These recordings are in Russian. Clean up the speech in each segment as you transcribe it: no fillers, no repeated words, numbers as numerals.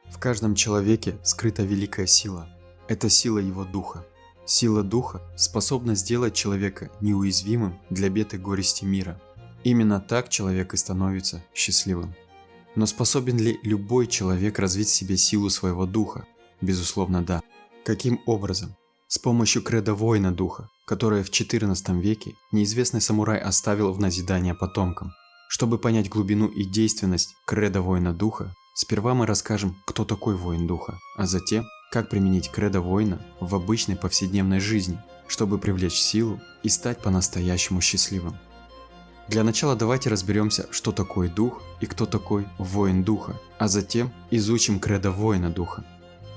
В каждом человеке скрыта великая сила. Это сила его духа. Сила духа способна сделать человека неуязвимым для бед и горести мира. Именно так человек и становится счастливым. Но способен ли любой человек развить в себе силу своего духа? Безусловно, да. Каким образом? С помощью кредо воина духа, которое в XIV веке неизвестный самурай оставил в назидание потомкам. Чтобы понять глубину и действенность кредо воина духа, сперва мы расскажем, кто такой воин духа, а затем, как применить кредо воина в обычной повседневной жизни, чтобы привлечь силу и стать по-настоящему счастливым. Для начала давайте разберемся, что такое дух и кто такой воин духа, а затем изучим кредо воина духа.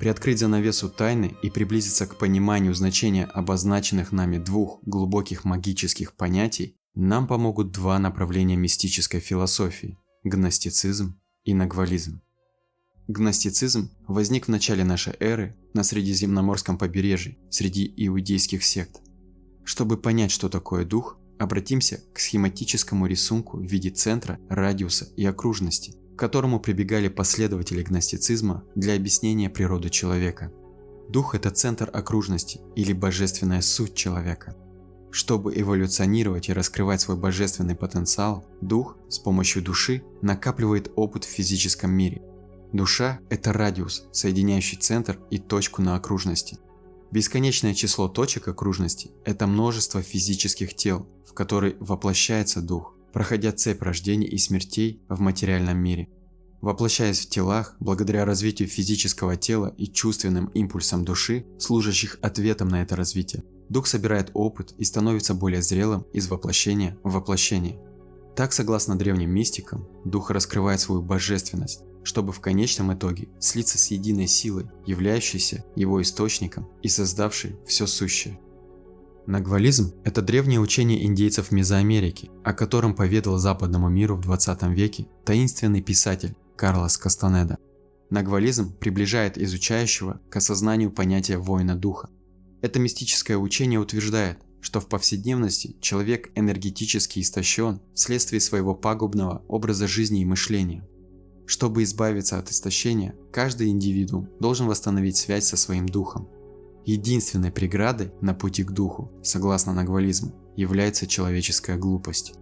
Приоткрыть занавесу тайны и приблизиться к пониманию значения обозначенных нами двух глубоких магических понятий нам помогут два направления мистической философии – гностицизм и нагвализм. Гностицизм возник в начале нашей эры на Средиземноморском побережье среди иудейских сект. Чтобы понять, что такое дух, обратимся к схематическому рисунку в виде центра, радиуса и окружности, к которому прибегали последователи гностицизма для объяснения природы человека. Дух – это центр окружности или божественная суть человека. Чтобы эволюционировать и раскрывать свой божественный потенциал, дух с помощью души накапливает опыт в физическом мире. Душа – это радиус, соединяющий центр и точку на окружности. Бесконечное число точек окружности – это множество физических тел, в которые воплощается дух, проходя цепь рождений и смертей в материальном мире. Воплощаясь в телах, благодаря развитию физического тела и чувственным импульсам души, служащих ответом на это развитие, дух собирает опыт и становится более зрелым из воплощения в воплощение. Так, согласно древним мистикам, дух раскрывает свою божественность, чтобы в конечном итоге слиться с единой силой, являющейся его источником и создавшей все сущее. Нагвализм – это древнее учение индейцев Мезоамерики, о котором поведал западному миру в 20 веке таинственный писатель Карлос Кастанеда. Нагвализм приближает изучающего к осознанию понятия воина духа. Это мистическое учение утверждает, что в повседневности человек энергетически истощен вследствие своего пагубного образа жизни и мышления. Чтобы избавиться от истощения, каждый индивидуум должен восстановить связь со своим духом. Единственной преградой на пути к духу, согласно нагвализму, является человеческая глупость.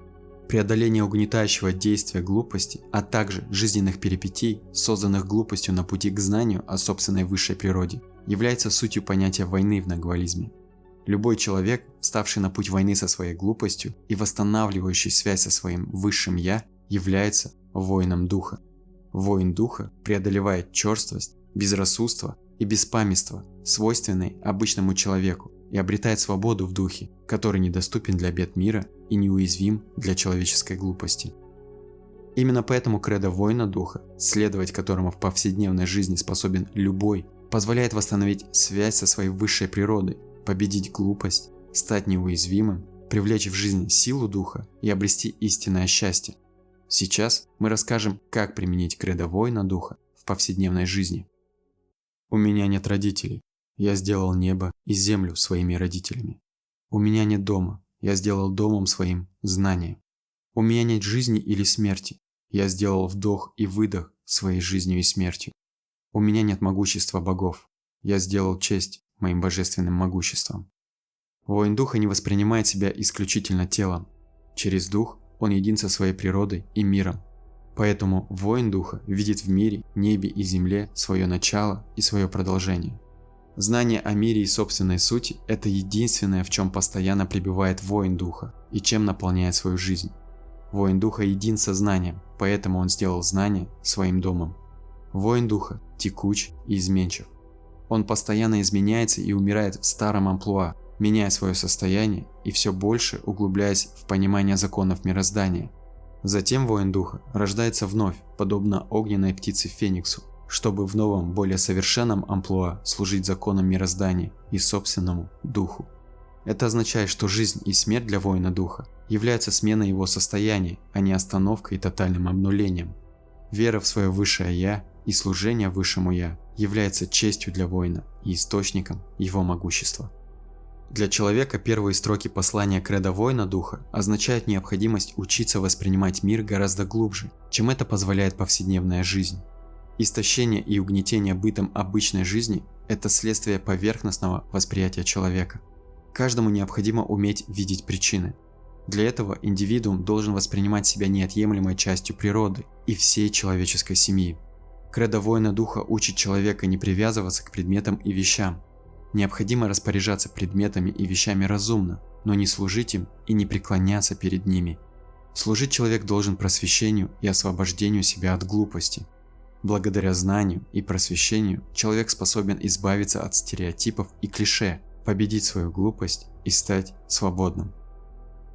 Преодоление угнетающего действия глупости, а также жизненных перипетий, созданных глупостью на пути к знанию о собственной высшей природе, является сутью понятия войны в нагвализме. Любой человек, вставший на путь войны со своей глупостью и восстанавливающий связь со своим высшим «я», является воином духа. Воин духа преодолевает черствость, безрассудство и беспамятство, свойственные обычному человеку, и обретает свободу в духе, который недоступен для бед мира и неуязвим для человеческой глупости. Именно поэтому кредо воина духа, следовать которому в повседневной жизни способен любой, позволяет восстановить связь со своей высшей природой, победить глупость, стать неуязвимым, привлечь в жизнь силу духа и обрести истинное счастье. Сейчас мы расскажем, как применить кредо воина духа в повседневной жизни. У меня нет родителей. Я сделал небо и землю своими родителями. У меня нет дома. Я сделал домом своим знание. У меня нет жизни или смерти. Я сделал вдох и выдох своей жизнью и смертью. У меня нет могущества богов. Я сделал честь моим божественным могуществом. Воин духа не воспринимает себя исключительно телом. Через дух он един со своей природой и миром. Поэтому воин духа видит в мире, небе и земле свое начало и свое продолжение. Знание о мире и собственной сути – это единственное, в чем постоянно пребывает воин духа и чем наполняет свою жизнь. Воин духа един со знанием, поэтому он сделал знание своим домом. Воин духа текуч и изменчив. Он постоянно изменяется и умирает в старом амплуа, меняя свое состояние и все больше углубляясь в понимание законов мироздания. Затем воин духа рождается вновь, подобно огненной птице Фениксу, чтобы в новом, более совершенном амплуа служить законам мироздания и собственному духу. Это означает, что жизнь и смерть для воина духа являются сменой его состояния, а не остановкой и тотальным обнулением. Вера в свое высшее «я» и служение высшему «я» является честью для воина и источником его могущества. Для человека первые строки послания кредо воина духа означают необходимость учиться воспринимать мир гораздо глубже, чем это позволяет повседневная жизнь. Истощение и угнетение бытом обычной жизни – это следствие поверхностного восприятия человека. Каждому необходимо уметь видеть причины. Для этого индивидуум должен воспринимать себя неотъемлемой частью природы и всей человеческой семьи. Кредо воина духа учит человека не привязываться к предметам и вещам. Необходимо распоряжаться предметами и вещами разумно, но не служить им и не преклоняться перед ними. Служить человек должен просвещению и освобождению себя от глупости. Благодаря знанию и просвещению человек способен избавиться от стереотипов и клише, победить свою глупость и стать свободным.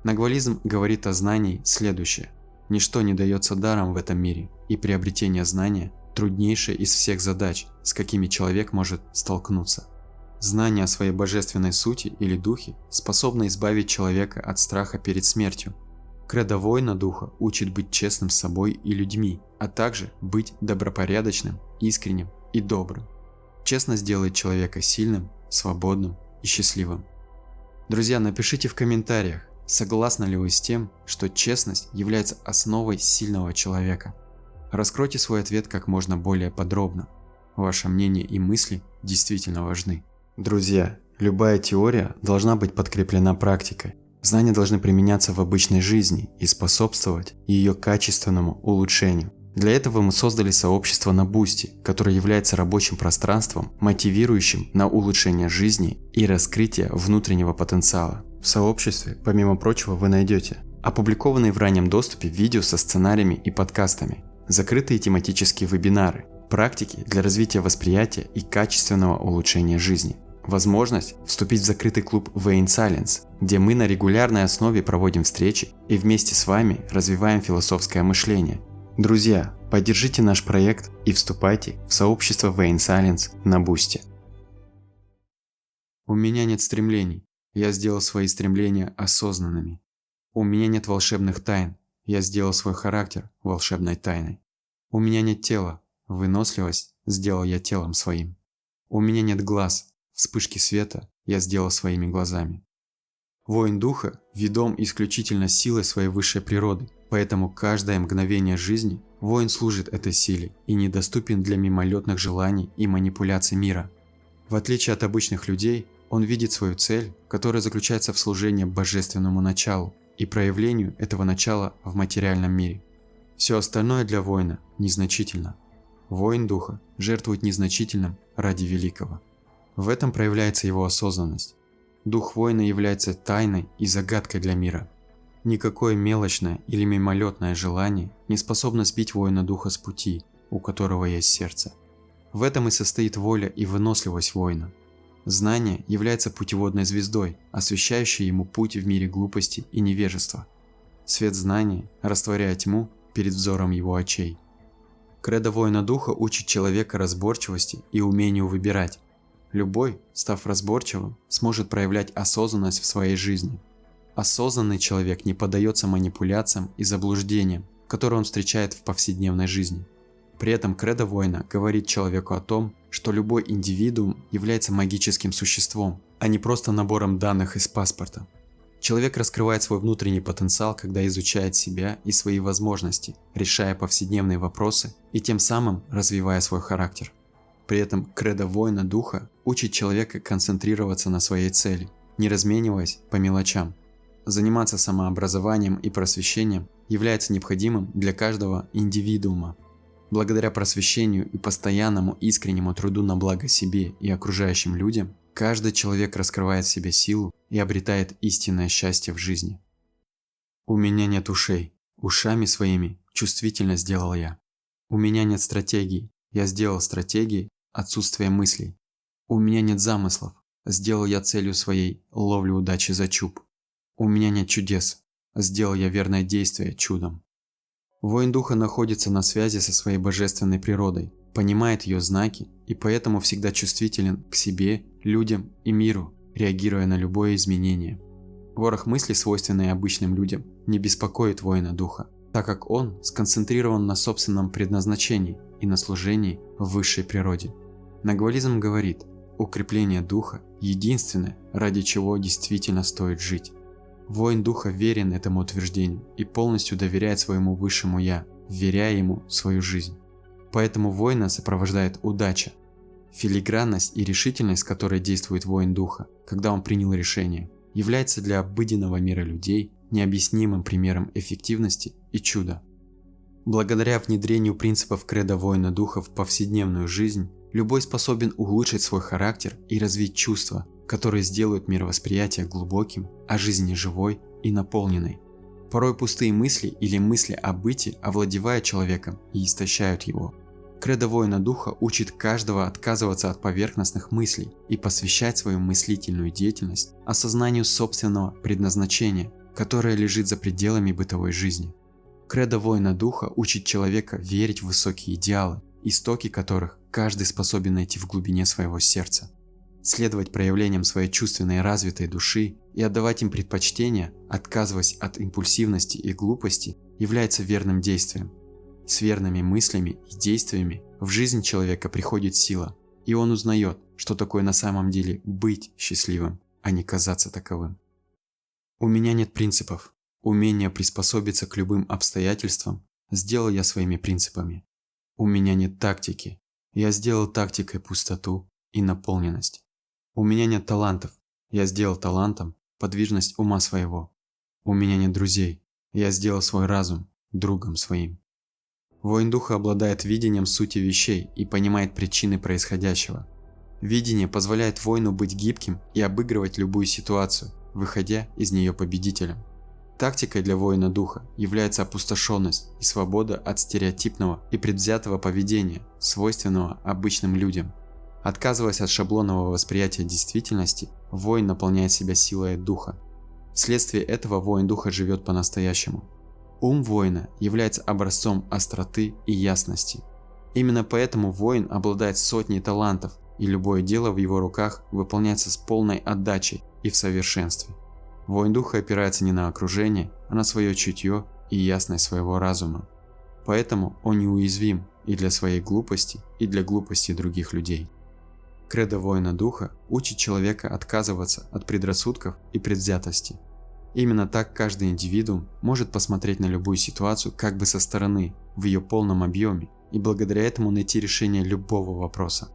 Нагвализм говорит о знании следующее: ничто не дается даром в этом мире, и приобретение знания – труднейшая из всех задач, с какими человек может столкнуться. Знание о своей божественной сути или духе способно избавить человека от страха перед смертью. Кредо воина духа учит быть честным с собой и людьми, а также быть добропорядочным, искренним и добрым. Честность делает человека сильным, свободным и счастливым. Друзья, напишите в комментариях, согласны ли вы с тем, что честность является основой сильного человека. Раскройте свой ответ как можно более подробно. Ваше мнение и мысли действительно важны. Друзья, любая теория должна быть подкреплена практикой. Знания должны применяться в обычной жизни и способствовать ее качественному улучшению. Для этого мы создали сообщество на Boosty, которое является рабочим пространством, мотивирующим на улучшение жизни и раскрытие внутреннего потенциала. В сообществе, помимо прочего, вы найдете опубликованные в раннем доступе видео со сценариями и подкастами, закрытые тематические вебинары, практики для развития восприятия и качественного улучшения жизни. Возможность вступить в закрытый клуб Way in Silence, где мы на регулярной основе проводим встречи и вместе с вами развиваем философское мышление. Друзья, поддержите наш проект и вступайте в сообщество Way in Silence на Boosty. У меня нет стремлений, я сделал свои стремления осознанными. У меня нет волшебных тайн, я сделал свой характер волшебной тайной. У меня нет тела, выносливость сделал я телом своим. У меня нет глаз, вспышки света я сделал своими глазами. Воин духа ведом исключительно силой своей высшей природы, поэтому каждое мгновение жизни воин служит этой силе и недоступен для мимолетных желаний и манипуляций мира. В отличие от обычных людей, он видит свою цель, которая заключается в служении божественному началу и проявлению этого начала в материальном мире. Все остальное для воина незначительно. Воин духа жертвует незначительным ради великого. В этом проявляется его осознанность. Дух воина является тайной и загадкой для мира. Никакое мелочное или мимолетное желание не способно сбить воина духа с пути, у которого есть сердце. В этом и состоит воля и выносливость воина. Знание является путеводной звездой, освещающей ему путь в мире глупости и невежества. Свет знания растворяет тьму перед взором его очей. Кредо воина духа учит человека разборчивости и умению выбирать. Любой, став разборчивым, сможет проявлять осознанность в своей жизни. Осознанный человек не поддается манипуляциям и заблуждениям, которые он встречает в повседневной жизни. При этом кредо воина говорит человеку о том, что любой индивидуум является магическим существом, а не просто набором данных из паспорта. Человек раскрывает свой внутренний потенциал, когда изучает себя и свои возможности, решая повседневные вопросы и тем самым развивая свой характер. При этом кредо воина духа учит человека концентрироваться на своей цели, не размениваясь по мелочам. Заниматься самообразованием и просвещением является необходимым для каждого индивидуума. Благодаря просвещению и постоянному искреннему труду на благо себе и окружающим людям, каждый человек раскрывает в себе силу и обретает истинное счастье в жизни. У меня нет ушей, ушами своими чувствительно сделал я. У меня нет стратегий, я сделал стратегии отсутствие мыслей. У меня нет замыслов, сделал я целью своей ловлю удачи за чуб. У меня нет чудес, сделал я верное действие чудом. Воин духа находится на связи со своей божественной природой, понимает ее знаки и поэтому всегда чувствителен к себе, людям и миру, реагируя на любое изменение. Ворох мыслей, свойственный обычным людям, не беспокоит воина духа, так как он сконцентрирован на собственном предназначении и на служении в высшей природе. Нагвализм говорит, укрепление духа – единственное, ради чего действительно стоит жить. Воин духа верен этому утверждению и полностью доверяет своему высшему «Я», вверяя ему свою жизнь. Поэтому воина сопровождает удача. Филигранность и решительность, с которой действует воин духа, когда он принял решение, является для обыденного мира людей необъяснимым примером эффективности и чуда. Благодаря внедрению принципов кредо воина духа в повседневную жизнь, любой способен улучшить свой характер и развить чувства, которые сделают мировосприятие глубоким, а жизнь живой и наполненной. Порой пустые мысли или мысли о быте овладевают человеком и истощают его. Кредо воина духа учит каждого отказываться от поверхностных мыслей и посвящать свою мыслительную деятельность осознанию собственного предназначения, которое лежит за пределами бытовой жизни. Кредо воина духа учит человека верить в высокие идеалы, истоки которых каждый способен найти в глубине своего сердца. Следовать проявлениям своей чувственной развитой души и отдавать им предпочтение, отказываясь от импульсивности и глупости, является верным действием. С верными мыслями и действиями в жизнь человека приходит сила, и он узнает, что такое на самом деле быть счастливым, а не казаться таковым. У меня нет принципов. Умение приспособиться к любым обстоятельствам сделал я своими принципами. У меня нет тактики. Я сделал тактикой пустоту и наполненность. У меня нет талантов. Я сделал талантом подвижность ума своего. У меня нет друзей. Я сделал свой разум другом своим. Воин духа обладает видением сути вещей и понимает причины происходящего. Видение позволяет воину быть гибким и обыгрывать любую ситуацию, выходя из нее победителем. Тактикой для воина духа является опустошенность и свобода от стереотипного и предвзятого поведения, свойственного обычным людям. Отказываясь от шаблонного восприятия действительности, воин наполняет себя силой духа. Вследствие этого воин духа живет по-настоящему. Ум воина является образцом остроты и ясности. Именно поэтому воин обладает сотней талантов, и любое дело в его руках выполняется с полной отдачей и в совершенстве. Воин духа опирается не на окружение, а на свое чутье и ясность своего разума. Поэтому он неуязвим и для своей глупости, и для глупости других людей. Кредо воина духа учит человека отказываться от предрассудков и предвзятости. Именно так каждый индивидуум может посмотреть на любую ситуацию как бы со стороны, в ее полном объеме, и благодаря этому найти решение любого вопроса.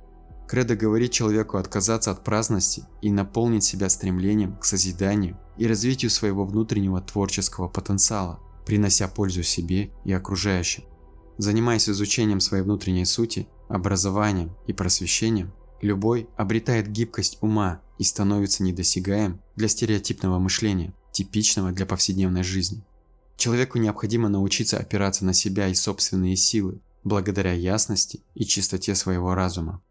Кредо говорит человеку отказаться от праздности и наполнить себя стремлением к созиданию и развитию своего внутреннего творческого потенциала, принося пользу себе и окружающим. Занимаясь изучением своей внутренней сути, образованием и просвещением, любой обретает гибкость ума и становится недосягаем для стереотипного мышления, типичного для повседневной жизни. Человеку необходимо научиться опираться на себя и собственные силы, благодаря ясности и чистоте своего разума.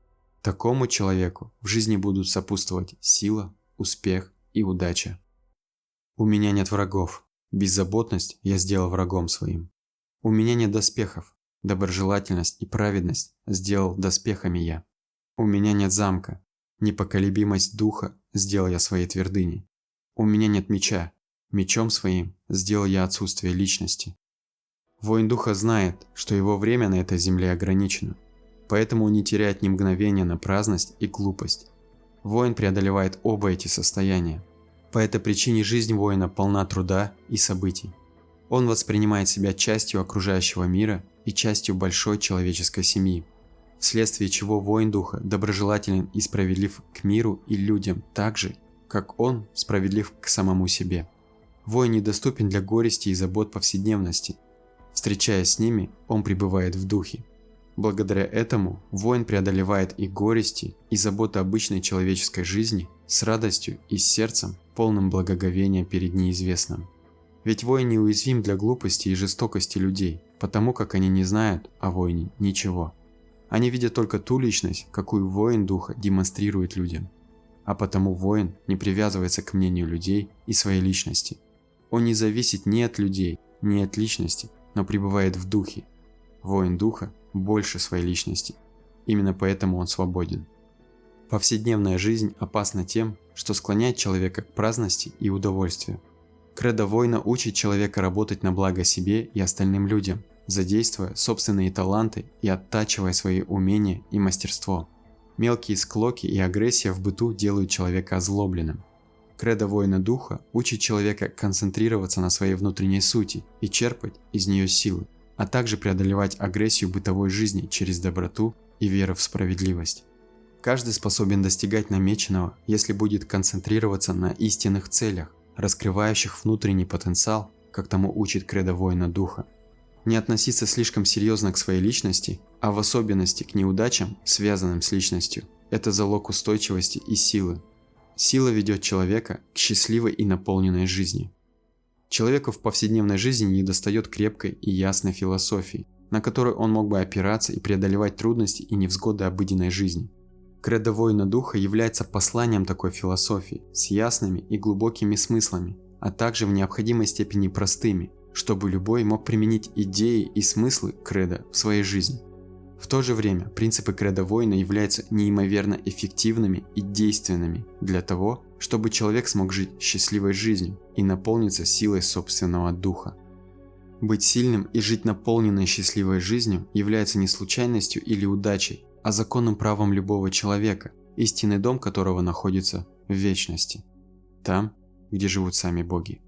Такому человеку в жизни будут сопутствовать сила, успех и удача. У меня нет врагов. Беззаботность я сделал врагом своим. У меня нет доспехов. Доброжелательность и праведность сделал доспехами я. У меня нет замка. Непоколебимость духа сделал я своей твердыней. У меня нет меча. Мечом своим сделал я отсутствие личности. Воин духа знает, что его время на этой земле ограничено, поэтому он не теряет ни мгновения на праздность и глупость. Воин преодолевает оба эти состояния. По этой причине жизнь воина полна труда и событий. Он воспринимает себя частью окружающего мира и частью большой человеческой семьи, вследствие чего воин духа доброжелателен и справедлив к миру и людям так же, как он справедлив к самому себе. Воин недоступен для горести и забот повседневности. Встречаясь с ними, он пребывает в духе. Благодаря этому воин преодолевает и горести, и заботы обычной человеческой жизни с радостью и с сердцем, полным благоговения перед неизвестным. Ведь воин неуязвим для глупости и жестокости людей, потому как они не знают о воине ничего. Они видят только ту личность, какую воин духа демонстрирует людям. А потому воин не привязывается к мнению людей и своей личности. Он не зависит ни от людей, ни от личности, но пребывает в духе. Воин духа больше своей личности. Именно поэтому он свободен. Повседневная жизнь опасна тем, что склоняет человека к праздности и удовольствию. Кредо воина учит человека работать на благо себе и остальным людям, задействуя собственные таланты и оттачивая свои умения и мастерство. Мелкие склоки и агрессия в быту делают человека озлобленным. Кредо воина духа учит человека концентрироваться на своей внутренней сути и черпать из нее силы. а также преодолевать агрессию бытовой жизни через доброту и веру в справедливость. Каждый способен достигать намеченного, если будет концентрироваться на истинных целях, раскрывающих внутренний потенциал, как тому учит кредо воина духа. Не относиться слишком серьезно к своей личности, а в особенности к неудачам, связанным с личностью, это залог устойчивости и силы. Сила ведет человека к счастливой и наполненной жизни. Человеку в повседневной жизни недостает крепкой и ясной философии, на которой он мог бы опираться и преодолевать трудности и невзгоды обыденной жизни. Кредо воина духа является посланием такой философии с ясными и глубокими смыслами, а также в необходимой степени простыми, чтобы любой мог применить идеи и смыслы кредо в своей жизни. В то же время принципы кредо воина являются неимоверно эффективными и действенными для того, чтобы человек смог жить счастливой жизнью и наполниться силой собственного духа. Быть сильным и жить наполненной счастливой жизнью является не случайностью или удачей, а законным правом любого человека, истинный дом которого находится в вечности, там, где живут сами боги.